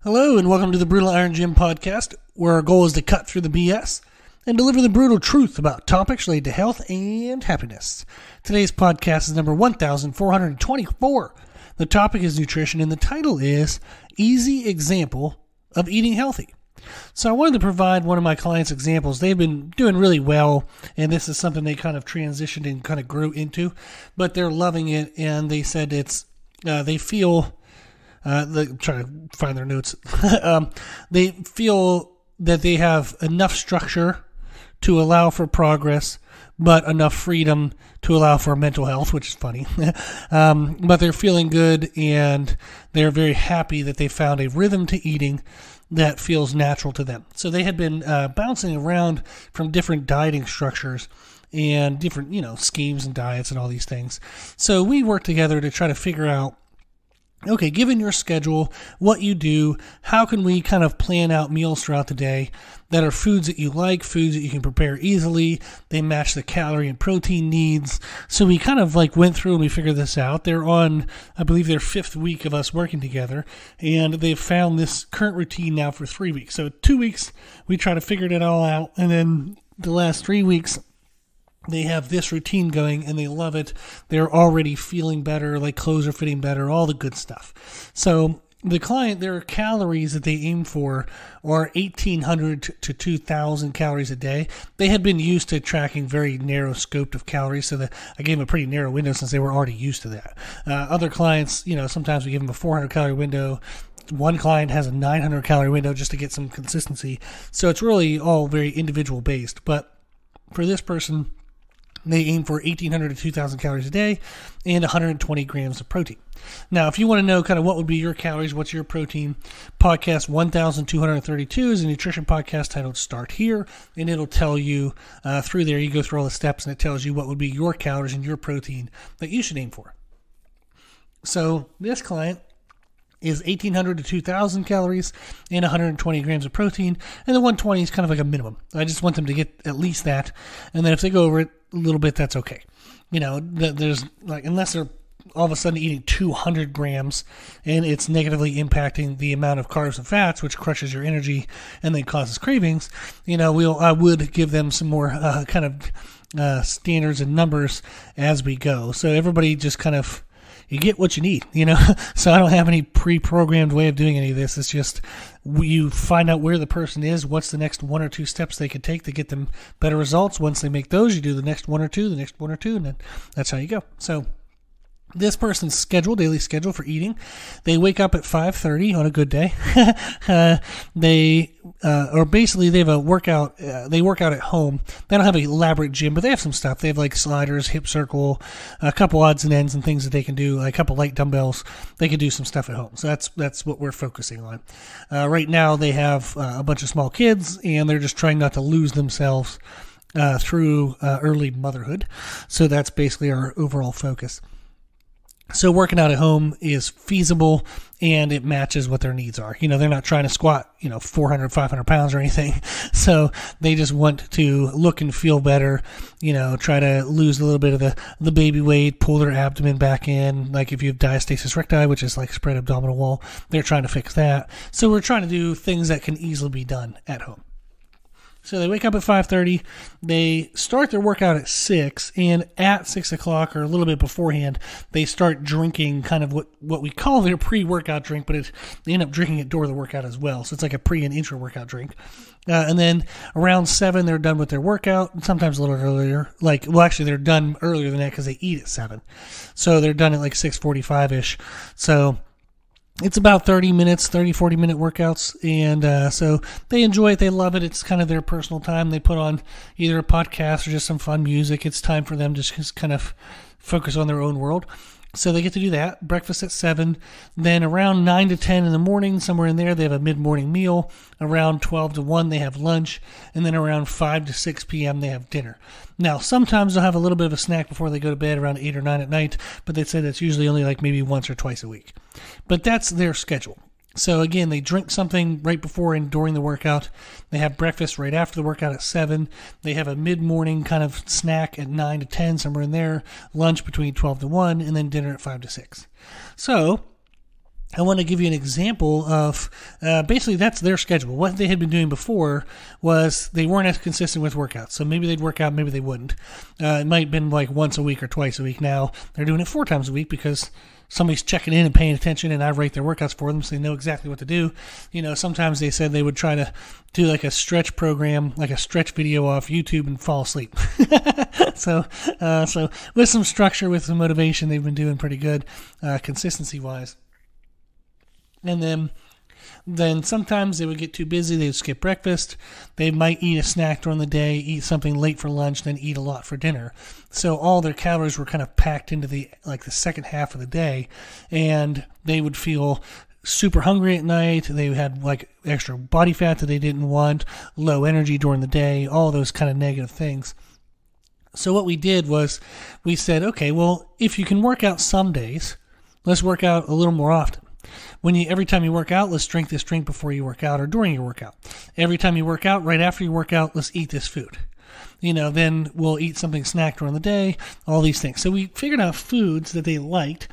Hello and welcome to the Brutal Iron Gym podcast, where our goal is to cut through the BS and deliver the brutal truth about topics related to health and happiness. Today's podcast is number 1424. The topic is nutrition and the title is Easy Example of Eating Healthy. So I wanted to provide one of my clients' examples. They've been doing really well, and this is something they kind of transitioned and kind of grew into, but they're loving it, and they said they feel... trying to find their notes. They feel that they have enough structure to allow for progress, but enough freedom to allow for mental health, which is funny. But they're feeling good, and they're very happy that they found a rhythm to eating that feels natural to them. So they had been bouncing around from different dieting structures and different, schemes and diets and all these things. So we worked together to try to figure out, okay, given your schedule, what you do, how can we kind of plan out meals throughout the day that are foods that you like, foods that you can prepare easily, they match the calorie and protein needs. So we kind of went through and we figured this out. They're on, I believe, their 5th week of us working together, and they've found this current routine now for 3 weeks. So 2 weeks, we try to figure it all out, and then the last 3 weeks, they have this routine going and they love it. They're already feeling better, clothes are fitting better, all the good stuff. So the client, their calories that they aim for are 1,800 to 2,000 calories a day. They had been used to tracking very narrow scoped of calories, so that I gave them a pretty narrow window since they were already used to that. Other clients, sometimes we give them a 400 calorie window. One client has a 900 calorie window just to get some consistency. So it's really all very individual based. But for this person, they aim for 1,800 to 2,000 calories a day and 120 grams of protein. Now, if you want to know kind of what would be your calories, what's your protein, podcast 1232 is a nutrition podcast titled Start Here, and it'll tell you through there, you go through all the steps, and it tells you what would be your calories and your protein that you should aim for. So this client is 1,800 to 2,000 calories and 120 grams of protein, and the 120 is kind of like a minimum. I just want them to get at least that, and then if they go over it a little bit, that's okay. There's unless they're all of a sudden eating 200 grams and it's negatively impacting the amount of carbs and fats, which crushes your energy and then causes cravings, I would give them some more standards and numbers as we go. So everybody just kind of, you get what you need, So I don't have any pre-programmed way of doing any of this. It's just you find out where the person is, what's the next 1 or 2 steps they could take to get them better results. Once they make those, you do the next 1 or 2, and then that's how you go. So this person's daily schedule for eating, they wake up at 5:30 on a good day. They have a workout. They work out at home. They don't have an elaborate gym, but they have some stuff. They have sliders, hip circle, a couple odds and ends and things that they can do, a couple light dumbbells. They can do some stuff at home. So that's what we're focusing on. Right now they have a bunch of small kids, and they're just trying not to lose themselves through early motherhood. So that's basically our overall focus. So working out at home is feasible, and it matches what their needs are. They're not trying to squat, 400, 500 pounds or anything. So they just want to look and feel better, try to lose a little bit of the baby weight, pull their abdomen back in. Like if you have diastasis recti, which is spread abdominal wall, they're trying to fix that. So we're trying to do things that can easily be done at home. So they wake up at 5:30, they start their workout at 6, and at 6 o'clock or a little bit beforehand, they start drinking kind of what we call their pre-workout drink, but they end up drinking it during the workout as well. So it's like a pre- and intra-workout drink. And then around 7, they're done with their workout, sometimes a little earlier. They're done earlier than that because they eat at 7. So they're done at 6:45-ish. So it's about 30 minutes, 30, 40-minute workouts, and so they enjoy it. They love it. It's kind of their personal time. They put on either a podcast or just some fun music. It's time for them to just kind of focus on their own world. So they get to do that. Breakfast at 7. Then around 9 to 10 in the morning, somewhere in there, they have a mid-morning meal. Around 12 to 1, they have lunch. And then around 5 to 6 p.m., they have dinner. Now, sometimes they'll have a little bit of a snack before they go to bed around 8 or 9 at night, but they say that's usually only maybe once or twice a week. But that's their schedule. So again, they drink something right before and during the workout. They have breakfast right after the workout at 7. They have a mid-morning kind of snack at 9 to 10, somewhere in there. Lunch between 12 to 1, and then dinner at 5 to 6. So I want to give you an example of basically that's their schedule. What they had been doing before was they weren't as consistent with workouts. So maybe they'd work out, maybe they wouldn't. It might have been like once a week or twice a week. Now they're doing it 4 times a week because somebody's checking in and paying attention, and I write their workouts for them so they know exactly what to do. Sometimes they said they would try to do like a stretch program, like a stretch video off YouTube and fall asleep. So with some structure, with some motivation, they've been doing pretty good consistency-wise. And then sometimes they would get too busy. They would skip breakfast. They might eat a snack during the day, eat something late for lunch, then eat a lot for dinner. So all their calories were kind of packed into the second half of the day, and they would feel super hungry at night. They had like extra body fat that they didn't want, low energy during the day, all those kind of negative things. So what we did was we said, okay, well, if you can work out some days, let's work out a little more often. Every time you work out, let's drink this drink before you work out or during your workout. Every time you work out, right after you work out, let's eat this food. Then we'll eat something snack during the day, all these things. So we figured out foods that they liked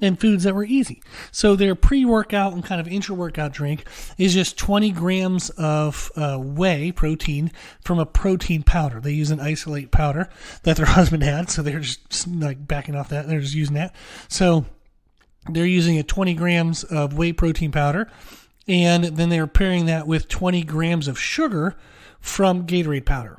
and foods that were easy. So their pre-workout and kind of intra-workout drink is just 20 grams of whey protein from a protein powder. They use an isolate powder that their husband had, so they're just like backing off that. They're just using that. So they're using 20 grams of whey protein powder, and then they're pairing that with 20 grams of sugar from Gatorade powder.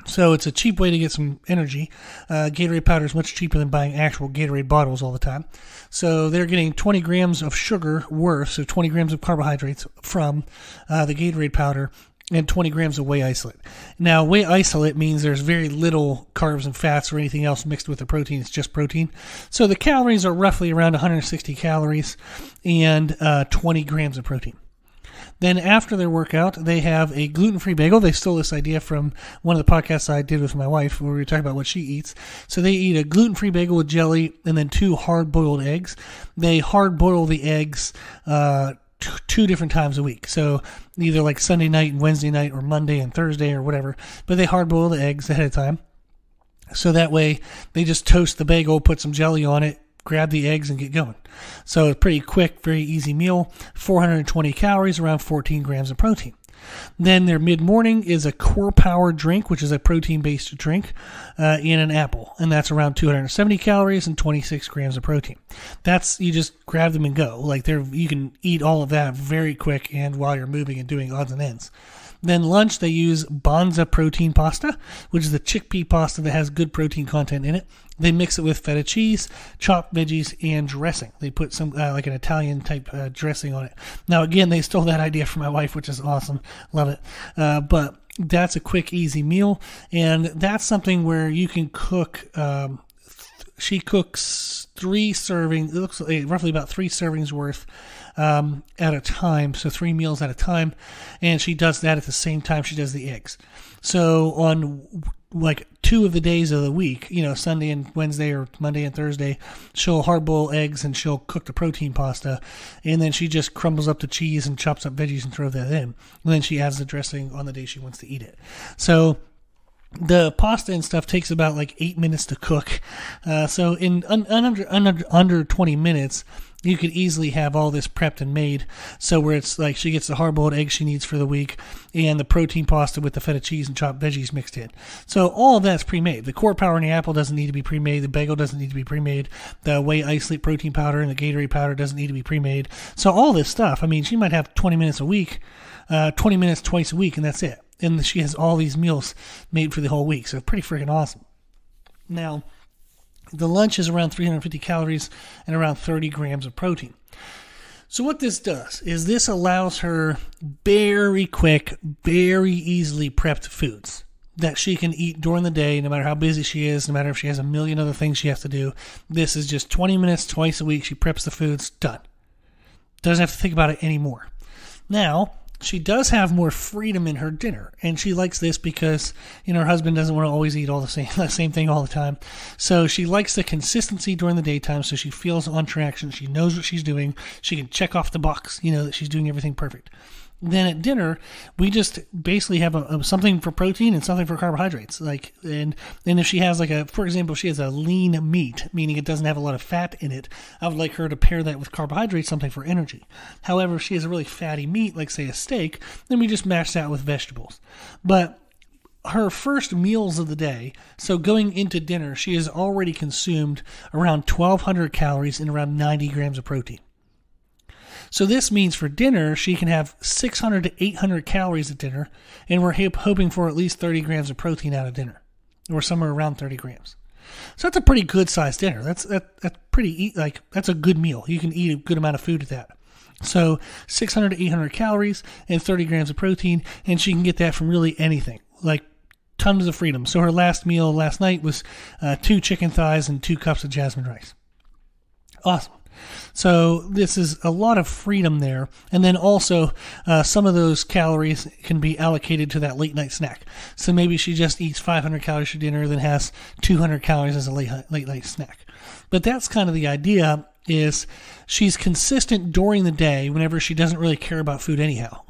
So it's a cheap way to get some energy. Gatorade powder is much cheaper than buying actual Gatorade bottles all the time. So they're getting 20 grams of sugar worth, so 20 grams of carbohydrates from the Gatorade powder, and 20 grams of whey isolate. Now, whey isolate means there's very little carbs and fats or anything else mixed with the protein. It's just protein. So the calories are roughly around 160 calories and 20 grams of protein. Then after their workout, they have a gluten-free bagel. They stole this idea from one of the podcasts I did with my wife where we were talking about what she eats. So they eat a gluten-free bagel with jelly and then 2 hard-boiled eggs. They hard-boil the eggs 2 different times a week. So either like Sunday night and Wednesday night or Monday and Thursday or whatever. But they hard-boil the eggs ahead of time. So that way they just toast the bagel, put some jelly on it, grab the eggs and get going. So a pretty quick, very easy meal. 420 calories, around 14 grams of protein. Then their mid-morning is a Core Power drink, which is a protein-based drink, in an apple. And that's around 270 calories and 26 grams of protein. You just grab them and go. You can eat all of that very quick and while you're moving and doing odds and ends. Then lunch, they use Banza protein pasta, which is the chickpea pasta that has good protein content in it. They mix it with feta cheese, chopped veggies, and dressing. They put some like an Italian type dressing on it. Now, again, they stole that idea from my wife, which is awesome. Love it. But that's a quick, easy meal, and that's something where you can cook. She cooks 3 servings. It looks like roughly about 3 servings worth at a time, so 3 meals at a time, and she does that at the same time she does the eggs. So on 2 of the days of the week, Sunday and Wednesday or Monday and Thursday, she'll hard boil eggs and she'll cook the protein pasta, and then she just crumbles up the cheese and chops up veggies and throws that in, and then she adds the dressing on the day she wants to eat it. So the pasta and stuff takes about 8 minutes to cook. So in under 20 minutes, you could easily have all this prepped and made. So where it's she gets the hard-boiled eggs she needs for the week and the protein pasta with the feta cheese and chopped veggies mixed in. So all of that's pre-made. The Core Power in the apple doesn't need to be pre-made. The bagel doesn't need to be pre-made. The whey isolate protein powder and the Gatorade powder doesn't need to be pre-made. So all this stuff, she might have 20 minutes a week, 20 minutes twice a week, and that's it. And she has all these meals made for the whole week. So pretty freaking awesome. Now, the lunch is around 350 calories and around 30 grams of protein. So what this does is this allows her very quick, very easily prepped foods that she can eat during the day, no matter how busy she is, no matter if she has a million other things she has to do. This is just 20 minutes twice a week. She preps the foods, done. Doesn't have to think about it anymore. Now, she does have more freedom in her dinner, and she likes this because her husband doesn't want to always eat all the same thing all the time. So she likes the consistency during the daytime, so she feels on track. She knows what she's doing. She can check off the box, that she's doing everything perfect. Then at dinner, we just basically have something for protein and something for carbohydrates. And if she has for example, if she has a lean meat, meaning it doesn't have a lot of fat in it, I would like her to pair that with carbohydrates, something for energy. However, if she has a really fatty meat, like say a steak, then we just mash that with vegetables. But her first meals of the day, so going into dinner, she has already consumed around 1,200 calories and around 90 grams of protein. So this means for dinner, she can have 600 to 800 calories at dinner, and we're hoping for at least 30 grams of protein out of dinner, or somewhere around 30 grams. So that's a pretty good sized dinner. That's that's a good meal. You can eat a good amount of food at that. So 600 to 800 calories and 30 grams of protein, and she can get that from really anything, like tons of freedom. So her last meal last night was 2 chicken thighs and 2 cups of jasmine rice. Awesome. So this is a lot of freedom there. And then also some of those calories can be allocated to that late night snack. So maybe she just eats 500 calories for dinner, then has 200 calories as a late night snack. But that's kind of the idea, is she's consistent during the day whenever she doesn't really care about food anyhow.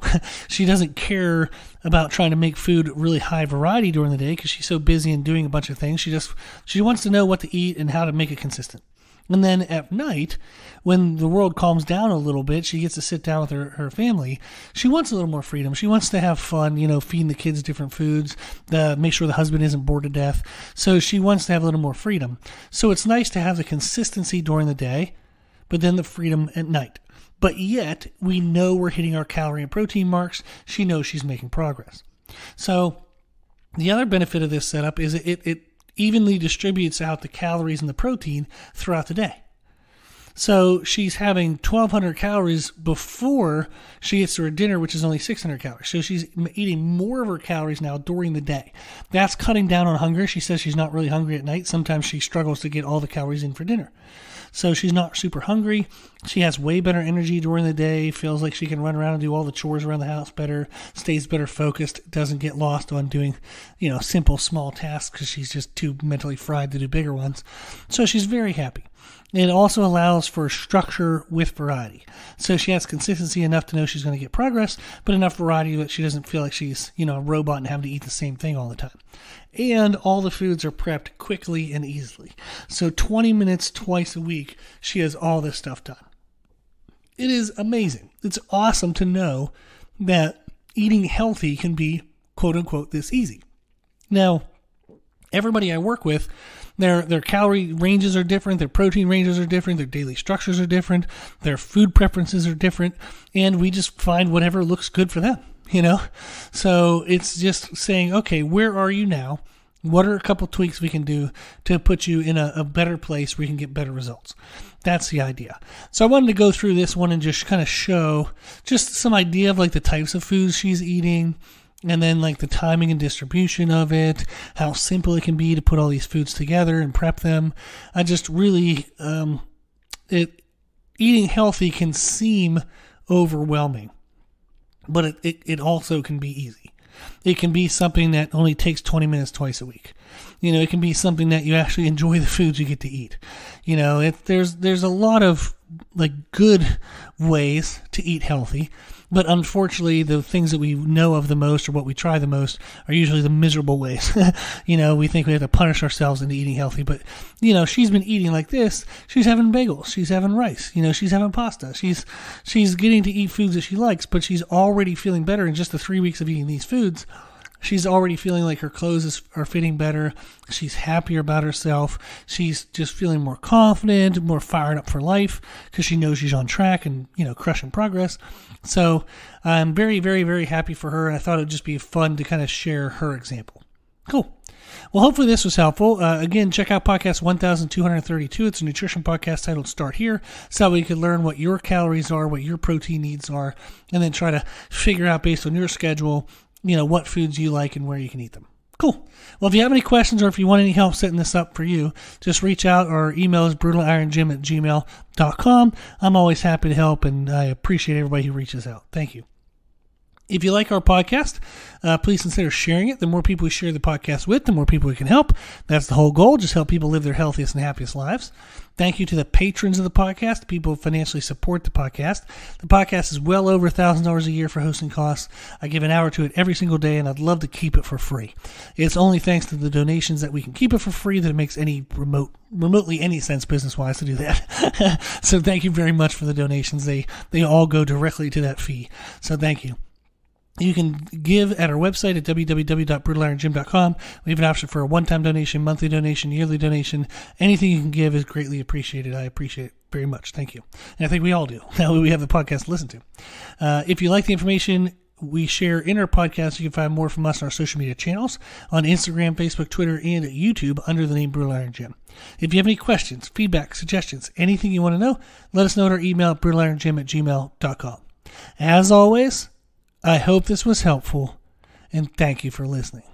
She doesn't care about trying to make food really high variety during the day because she's so busy and doing a bunch of things. She wants to know what to eat and how to make it consistent. And then at night, when the world calms down a little bit, she gets to sit down with her family. She wants a little more freedom. She wants to have fun, feeding the kids different foods, make sure the husband isn't bored to death. So she wants to have a little more freedom. So it's nice to have the consistency during the day, but then the freedom at night. But yet, we know we're hitting our calorie and protein marks. She knows she's making progress. So the other benefit of this setup is it evenly distributes out the calories and the protein throughout the day. So she's having 1,200 calories before she gets to her dinner, which is only 600 calories. So she's eating more of her calories now during the day. That's cutting down on hunger. She says she's not really hungry at night. Sometimes she struggles to get all the calories in for dinner. So she's not super hungry. She has way better energy during the day, feels like she can run around and do all the chores around the house better, stays better focused, doesn't get lost on doing, simple small tasks because she's just too mentally fried to do bigger ones. So she's very happy. It also allows for structure with variety. So she has consistency enough to know she's going to get progress, but enough variety that she doesn't feel like she's, a robot and having to eat the same thing all the time. And all the foods are prepped quickly and easily. So 20 minutes twice a week, she has all this stuff done. It is amazing. It's awesome to know that eating healthy can be, quote unquote, this easy. Now, everybody I work with, their calorie ranges are different, their protein ranges are different, their daily structures are different, their food preferences are different, and we just find whatever looks good for them, So it's just saying, okay, where are you now? What are a couple tweaks we can do to put you in a better place where you can get better results? That's the idea. So I wanted to go through this one and just kind of show just some idea of the types of foods she's eating, and then the timing and distribution of it, how simple it can be to put all these foods together and prep them. I just really, eating healthy can seem overwhelming, but it also can be easy. It can be something that only takes 20 minutes twice a week. It can be something that you actually enjoy the foods you get to eat. There's a lot of good ways to eat healthy. But unfortunately, the things that we know of the most or what we try the most are usually the miserable ways. We think we have to punish ourselves into eating healthy. But, she's been eating like this. She's having bagels. She's having rice. She's having pasta. She's getting to eat foods that she likes, but she's already feeling better in just the 3 weeks of eating these foods. She's already feeling like her clothes are fitting better. She's happier about herself. She's just feeling more confident, more fired up for life because she knows she's on track and, crushing progress. So I'm very, very, very happy for her. And I thought it'd just be fun to kind of share her example. Cool. Well, hopefully this was helpful. Again, check out podcast 1232. It's a nutrition podcast titled Start Here. So you can learn what your calories are, what your protein needs are, and then try to figure out based on your schedule, what foods you like and where you can eat them. Cool. Well, if you have any questions or if you want any help setting this up for you, just reach out. Our email is brutalironjim@gmail.com. I'm always happy to help, and I appreciate everybody who reaches out. Thank you. If you like our podcast, please consider sharing it. The more people we share the podcast with, the more people we can help. That's the whole goal, just help people live their healthiest and happiest lives. Thank you to the patrons of the podcast, people who financially support the podcast. The podcast is well over $1,000 a year for hosting costs. I give an hour to it every single day, and I'd love to keep it for free. It's only thanks to the donations that we can keep it for free that it makes any remotely any sense business-wise to do that. So thank you very much for the donations. They all go directly to that fee. So thank you. You can give at our website at www.brutalirongym.com. We have an option for a one-time donation, monthly donation, yearly donation. Anything you can give is greatly appreciated. I appreciate it very much. Thank you. And I think we all do. Now we have the podcast to listen to. If you like the information we share in our podcast, you can find more from us on our social media channels on Instagram, Facebook, Twitter, and YouTube under the name Brutal Iron Gym. If you have any questions, feedback, suggestions, anything you want to know, let us know at our email at brutalirongym@gmail.com. As always, I hope this was helpful, and thank you for listening.